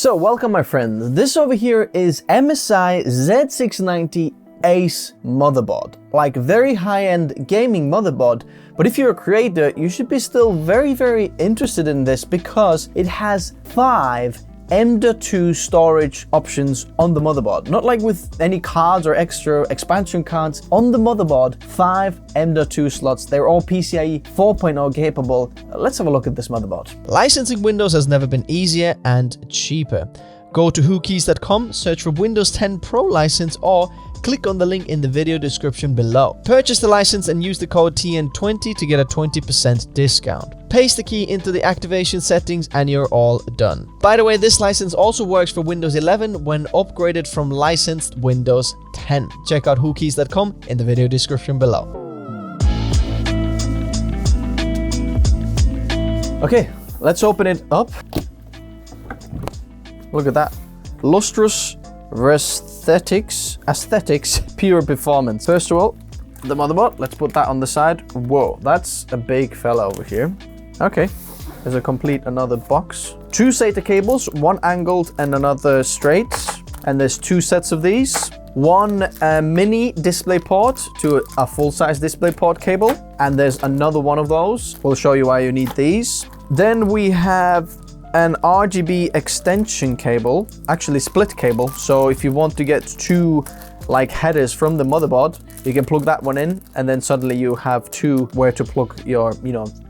So welcome my friends, this over here is MSI Z690 ACE motherboard. Like very high-end gaming motherboard, but if you're a creator, you should be still very interested in this because it has 5 M.2 storage options on the motherboard. Not like with any cards or extra expansion cards. On the motherboard, 5 M.2 slots. They're all PCIe 4.0 capable. Let's have a look at this motherboard. Licensing Windows has never been easier and cheaper. Go to whokeys.com, search for Windows 10 Pro license, or click on the link in the video description below. Purchase the license and use the code TN20 to get a 20% discount. Paste the key into the activation settings and you're all done. By the way, this license also works for Windows 11 when upgraded from licensed Windows 10. Check out whokeys.com in the video description below. Okay, let's open it up. Look at that. Lustrous aesthetics, pure performance. First of all, the motherboard, let's put that on the side. Whoa, that's a big fella over here. Okay, there's another box. 2 SATA cables, one angled and another straight. And there's 2 sets of these. One mini display port to a full-size display port cable. And there's another one of those. We'll show you why you need these. Then we have an RGB extension cable, actually split cable. So if you want to get 2 like headers from the motherboard, you can plug that one in and then suddenly you have 2 where to plug your,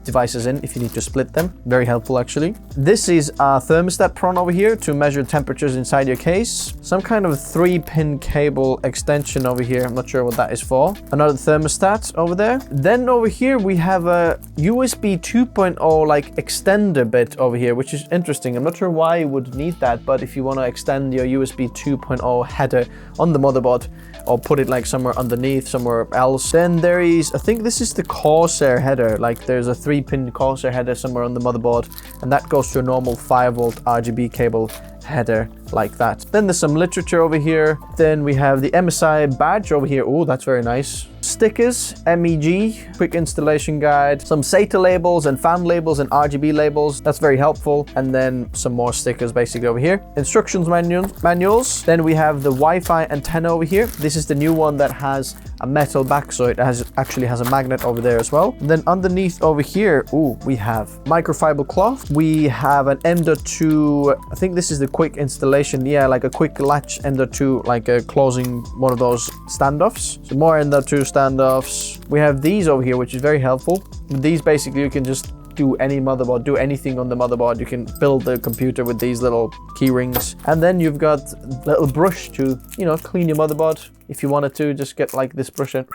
devices in if you need to split them. Very helpful actually. This is a thermostat prong over here to measure temperatures inside your case. Some kind of 3-pin cable extension over here. I'm not sure what that is for. Another thermostat over there. Then over here we have a USB 2.0 like extender bit over here, which is interesting. I'm not sure why you would need that, but if you want to extend your USB 2.0 header on the motherboard or put it like somewhere underneath, somewhere else. Then there is, I think this is the Corsair header. Like there's a 3-pin Corsair header somewhere on the motherboard, and that goes to a normal 5-volt RGB cable header like that. Then there's some literature over here. Then we have the MSI badge over here. Oh, that's very nice. Stickers, MEG, quick installation guide, some SATA labels and fan labels and RGB labels. That's very helpful. And then some more stickers basically over here. Instructions manuals. Then we have the Wi-Fi antenna over here. This is the new one that has a metal back, so it actually has a magnet over there as well. And then underneath over here, we have microfiber cloth. We have an M.2, I think this is the quick installation. Yeah, like a quick latch M.2, like a closing one of those standoffs. So more M.2 standoffs. We have these over here, which is very helpful. These basically you can just do any motherboard, do anything on the motherboard. You can build the computer with these little key rings. And then you've got a little brush to, clean your motherboard. If you wanted to, just get like this brush and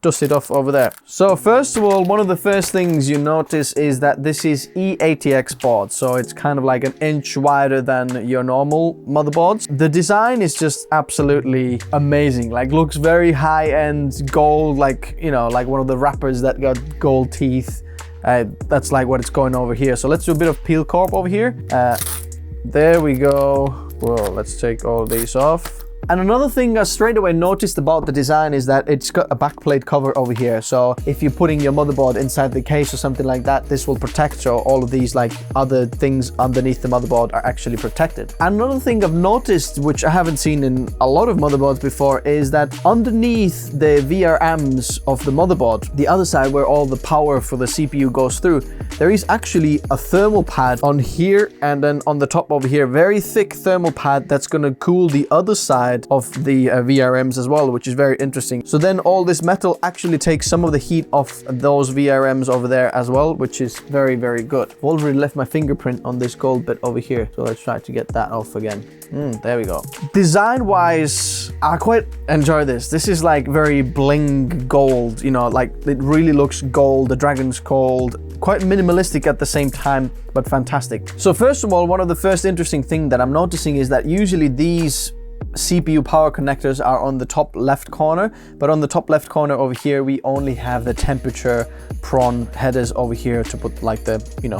dust it off over there. So first of all, one of the first things you notice is that this is E-ATX board. So it's kind of like an inch wider than your normal motherboards. The design is just absolutely amazing. Like looks very high-end gold, like, like one of the rappers that got gold teeth. That's like what it's going over here. So let's do a bit of peel corp over here. There we go. Whoa, let's take all these off. And another thing I straight away noticed about the design is that it's got a backplate cover over here. So if you're putting your motherboard inside the case or something like that, this will protect, so all of these like other things underneath the motherboard are actually protected. Another thing I've noticed, which I haven't seen in a lot of motherboards before, is that underneath the VRMs of the motherboard, the other side where all the power for the CPU goes through, there is actually a thermal pad on here, and then on the top over here, very thick thermal pad that's going to cool the other side of the VRMs as well, which is very interesting. So then all this metal actually takes some of the heat off those VRMs over there as well, which is very good. I've already left my fingerprint on this gold bit over here, so let's try to get that off again. There we go. Design wise, I quite enjoy this. This is like very bling gold, like it really looks gold. The dragon's gold, quite minimalistic at the same time, but fantastic. So first of all, one of the first interesting thing that I'm noticing is that usually these CPU power connectors are on the top left corner, but on the top left corner over here we only have the temperature prong headers over here to put like the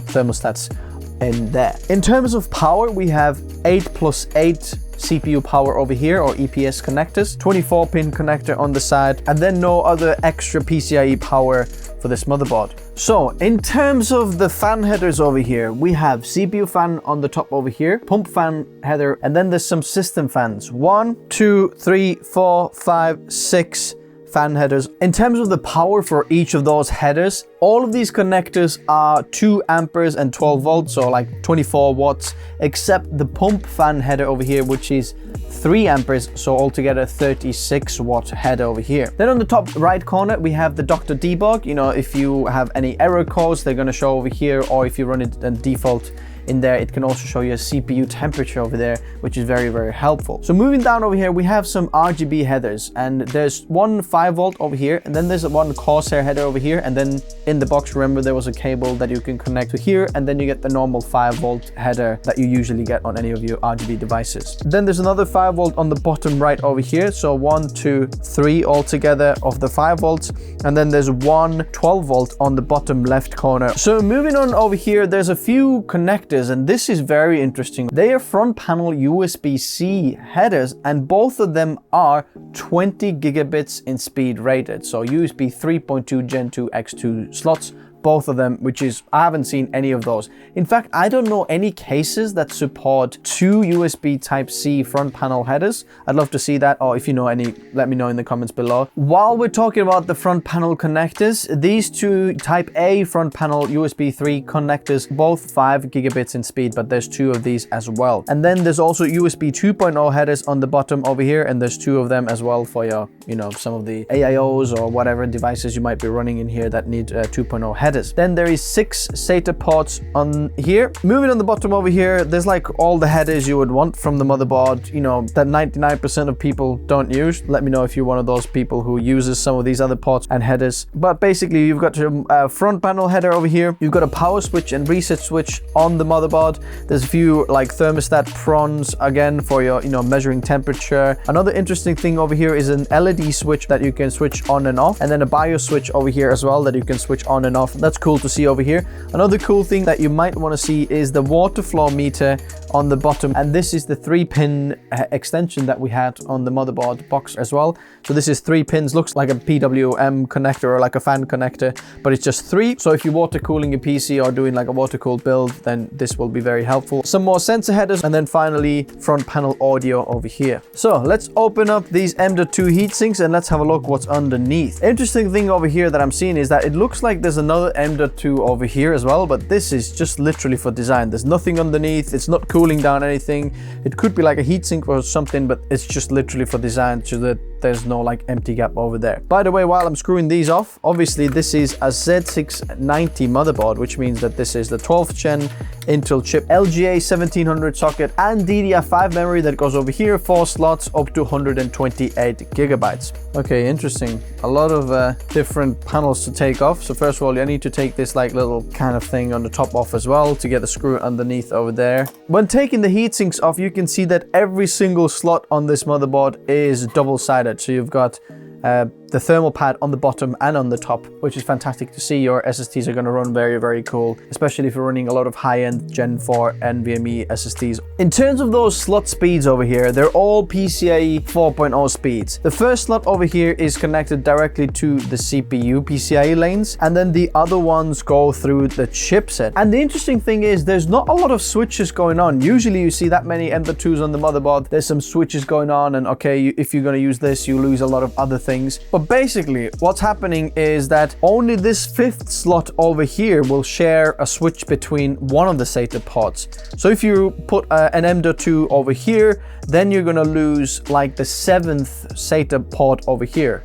thermostats in there. In terms of power, we have 8+8 CPU power over here, or EPS connectors, 24-pin connector on the side, and then no other extra PCIe power for this motherboard. So in terms of the fan headers over here, we have CPU fan on the top over here, pump fan header, and then there's some system fans. 1, 2, 3, 4, 5, 6 fan headers. In terms of the power for each of those headers, all of these connectors are 2 amperes and 12 volts, so like 24 watts, except the pump fan header over here, which is 3 amperes, so altogether 36 watt header over here. Then on the top right corner, we have the Dr. Debug. You know, if you have any error codes, they're going to show over here, or if you run it in default in there, it can also show you a CPU temperature over there, which is very, very helpful. So moving down over here, we have some RGB headers, and there's one 5 volt over here, and then there's one Corsair header over here, and then in the box, remember, there was a cable that you can connect to here, and then you get the normal 5 volt header that you usually get on any of your RGB devices. Then there's another 5 volt on the bottom right over here, so 1, 2, 3 altogether of the 5 volts, and then there's one 12 volt on the bottom left corner. So moving on over here, there's a few connectors, and this is very interesting. They are front panel USB-C headers, and both of them are 20 gigabits in speed rated. So USB 3.2 Gen 2 X2 slots, both of them, which is, I haven't seen any of those. In fact, I don't know any cases that support 2 USB Type-C front panel headers. I'd love to see that, or if you know any, let me know in the comments below. While we're talking about the front panel connectors, these 2 Type A front panel USB 3 connectors, both 5 gigabits in speed, but there's 2 of these as well. And then there's also USB 2.0 headers on the bottom over here, and there's 2 of them as well for your, you know, some of the AIOs or whatever devices you might be running in here that need 2.0 headers. Then there is 6 SATA ports on here. Moving on the bottom over here, there's like all the headers you would want from the motherboard, you know, that 99% of people don't use. Let me know if you're one of those people who uses some of these other ports and headers. But basically, you've got your front panel header over here. You've got a power switch and reset switch on the motherboard. There's a few like thermostat prongs again for your, you know, measuring temperature. Another interesting thing over here is an LED switch that you can switch on and off, and then a BIOS switch over here as well that you can switch on and off. That's cool to see over here. Another cool thing that you might want to see is the water flow meter on the bottom, and this is the 3-pin extension that we had on the motherboard box as well. So this is 3 pins, looks like a PWM connector or like a fan connector, but it's just 3. So if you're water cooling your PC or doing like a water cooled build, then this will be very helpful. Some more sensor headers, and then finally front panel audio over here. So let's open up these M.2 heatsinks and let's have a look what's underneath. Interesting thing over here that I'm seeing is that it looks like there's another M.2 over here as well, but this is just literally for design. There's nothing underneath. It's not cooling down anything. It could be like a heatsink or something, but it's just literally for design so that there's no like empty gap over there. By the way, while I'm screwing these off, obviously this is a Z690 motherboard, which means that this is the 12th gen Intel chip, LGA 1700 socket, and DDR5 memory that goes over here, 4 slots up to 128 gigabytes. Okay, interesting. A lot of different panels to take off. So first of all, I need to take this like little kind of thing on the top off as well to get the screw underneath over there. When taking the heatsinks off, you can see that every single slot on this motherboard is double-sided. So you've got the thermal pad on the bottom and on the top, which is fantastic to see. Your SSDs are going to run very, very cool, especially if you're running a lot of high-end Gen 4 NVMe SSDs. In terms of those slot speeds over here, they're all PCIe 4.0 speeds. The first slot over here is connected directly to the CPU PCIe lanes, and then the other ones go through the chipset. And the interesting thing is there's not a lot of switches going on. Usually you see that many M.2s on the motherboard, there's some switches going on, and okay, if you're going to use this, you lose a lot of other things. But basically, what's happening is that only this 5th slot over here will share a switch between one of the SATA ports. So if you put an M.2 over here, then you're gonna lose like the 7th SATA port over here.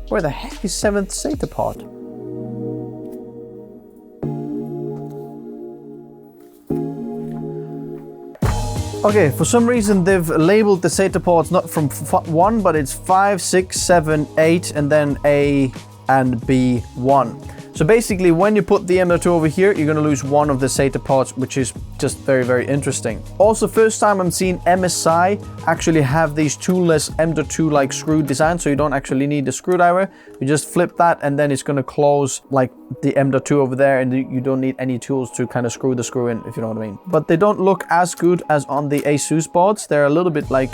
Where the heck is 7th SATA port? Okay, for some reason they've labeled the SATA ports not from 1, but it's 5, 6, 7, 8, and then A and B1. So basically, when you put the M.2 over here, you're going to lose one of the SATA ports, which is just very, very interesting. Also, first time I'm seeing MSI actually have these toolless M.2 like screw design, so you don't actually need a screwdriver. You just flip that, and then it's going to close like the M.2 over there, and you don't need any tools to kind of screw the screw in, if you know what I mean. But they don't look as good as on the ASUS boards. They're a little bit like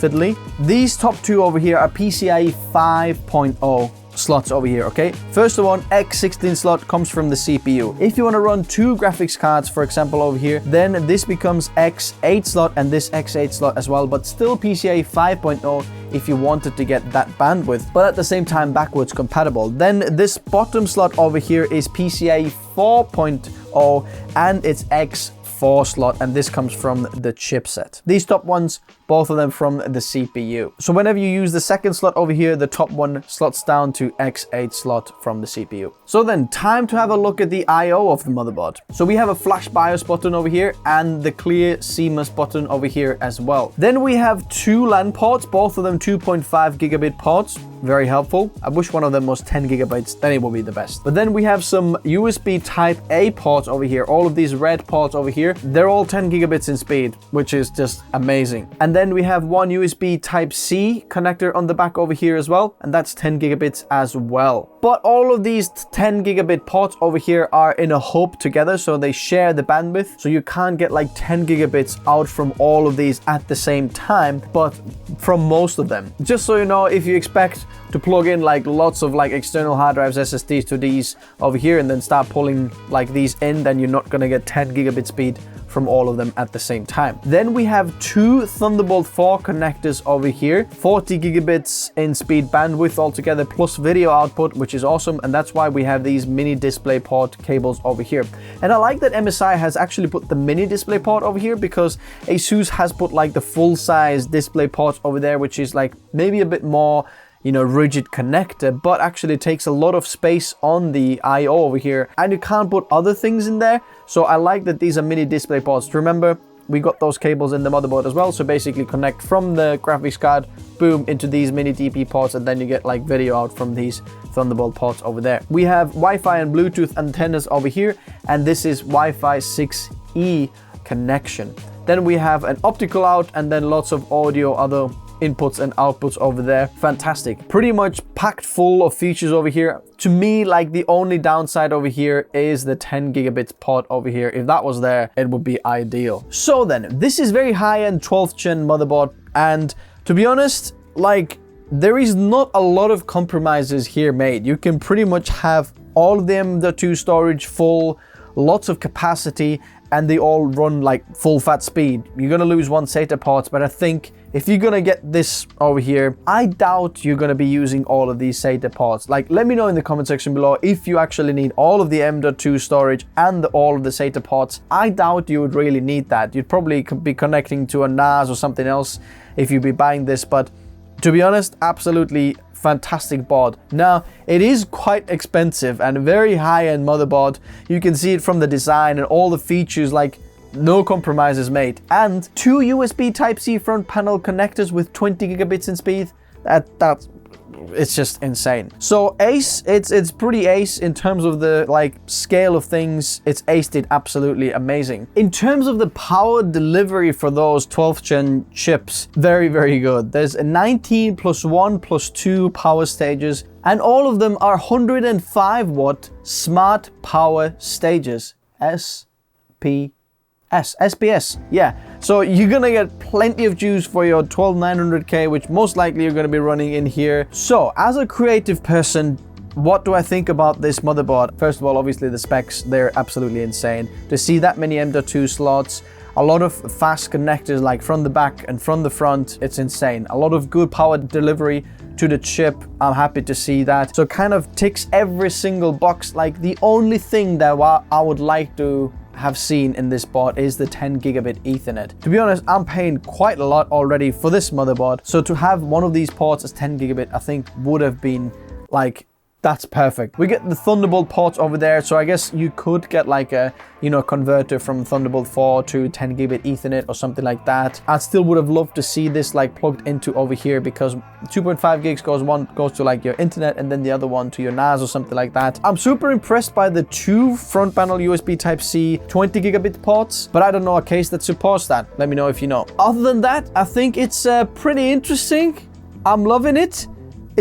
fiddly. These top 2 over here are PCIe 5.0 slots over here, okay? First one, X16 slot comes from the CPU. If you want to run 2 graphics cards, for example, over here, then this becomes X8 slot and this X8 slot as well, but still PCIe 5.0 if you wanted to get that bandwidth, but at the same time backwards compatible. Then this bottom slot over here is PCIe 4.0 and it's X4 slot, and this comes from the chipset. These top ones, both of them from the CPU. So whenever you use the second slot over here, the top one slots down to X8 slot from the CPU. So then, time to have a look at the I/O of the motherboard. So we have a flash BIOS button over here and the clear CMOS button over here as well. Then we have 2 LAN ports, both of them 2.5 gigabit ports. Very helpful. I wish one of them was 10 gigabytes, then it would be the best. But then we have some USB type A ports over here. All of these red ports over here, they're all 10 gigabits in speed, which is just amazing. And then we have one USB type C connector on the back over here as well, and that's 10 gigabits as well. But all of these 10 gigabit ports over here are in a hub together, so they share the bandwidth, so you can't get like 10 gigabits out from all of these at the same time, but from most of them. Just so you know, if you expect to plug in like lots of like external hard drives, SSDs to these over here and then start pulling like these in, then you're not gonna get 10 gigabit speed from all of them at the same time. Then we have 2 Thunderbolt 4 connectors over here, 40 gigabits in speed bandwidth altogether plus video output, which is awesome, and that's why we have these mini display port cables over here. And I like that MSI has actually put the mini display port over here, because ASUS has put like the full size display port over there, which is like maybe a bit more, you know, rigid connector, but actually takes a lot of space on the I/O over here, and you can't put other things in there. So I like that these are mini display ports. Remember, we got those cables in the motherboard as well, so basically connect from the graphics card, boom, into these mini DP ports, and then you get like video out from these Thunderbolt ports over there. We have Wi-Fi and Bluetooth antennas over here, and this is Wi-Fi 6E connection. Then we have an optical out, and then lots of audio, other inputs and outputs over there. Fantastic. Pretty much packed full of features over here. To me, like the only downside over here is the 10 gigabits port over here. If that was there, it would be ideal. So then, this is very high-end 12th gen motherboard, and to be honest, like there is not a lot of compromises here made. You can pretty much have all of the M.2 storage full, lots of capacity, and they all run like full fat speed. You're gonna lose one SATA port, but I think if you're gonna get this over here, I doubt you're gonna be using all of these SATA ports. Like, let me know in the comment section below if you actually need all of the M.2 storage and all of the SATA ports. I doubt you would really need that. You'd probably be connecting to a NAS or something else if you'd be buying this, but to be honest, absolutely fantastic board. Now, it is quite expensive and a very high-end motherboard. You can see it from the design and all the features, like no compromises made. And 2 USB Type-C front panel connectors with 20 gigabits in speed. That's it's just insane. So Ace, it's pretty ace in terms of the like scale of things. It's aced it absolutely amazing. In terms of the power delivery for those 12th gen chips, very, very good. There's a 19 plus 1 plus 2 power stages, and all of them are 105 watt smart power stages. SPS, yeah. So you're gonna get plenty of juice for your 12900K, which most likely you're gonna be running in here. So as a creative person, what do I think about this motherboard? First of all, obviously the specs, they're absolutely insane. To see that many M.2 slots, a lot of fast connectors like from the back and from the front, it's insane. A lot of good power delivery to the chip, I'm happy to see that. So kind of ticks every single box. Like the only thing that I would like to have seen in this board is the 10 gigabit Ethernet. To be honest, I'm paying quite a lot already for this motherboard, so to have one of these ports as 10 gigabit I think would have been like, that's perfect. We get the Thunderbolt ports over there, so I guess you could get like a, you know, converter from Thunderbolt 4 to 10 gigabit Ethernet or something like that. I still would have loved to see this like plugged into over here, because 2.5 gigs one goes to like your internet and then the other one to your NAS or something like that. I'm super impressed by the 2 front panel USB Type-C 20 gigabit ports, but I don't know a case that supports that. Let me know if you know. Other than that, I think it's pretty interesting. I'm loving it.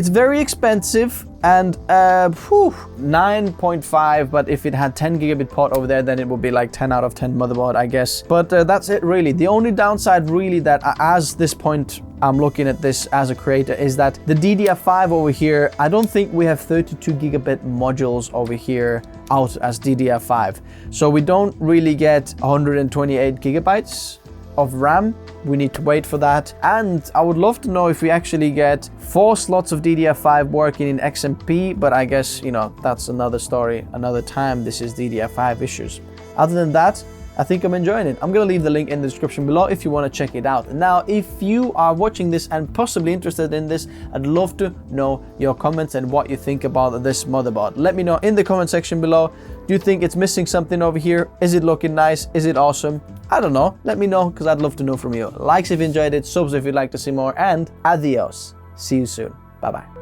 It's very expensive, and 9.5, but if it had 10 gigabit port over there, then it would be like 10 out of 10 motherboard, I guess. But that's it really. The only downside really that as this point I'm looking at this as a creator is that the DDR5 over here, I don't think we have 32 gigabit modules over here out as DDR5. So we don't really get 128 gigabytes of RAM. We need to wait for that. And I would love to know if we actually get 4 slots of DDR5 working in XMP, but I guess, you know, that's another story, another time. This is DDR5 issues. Other than that, I think I'm enjoying it. I'm gonna leave the link in the description below if you want to check it out. Now, if you are watching this and possibly interested in this, I'd love to know your comments and what you think about this motherboard. Let me know in the comment section below. Do you think it's missing something over here? Is it looking nice? Is it awesome? I don't know. Let me know, because I'd love to know from you. Likes if you enjoyed it, subs if you'd like to see more, and adios. See you soon. Bye-bye.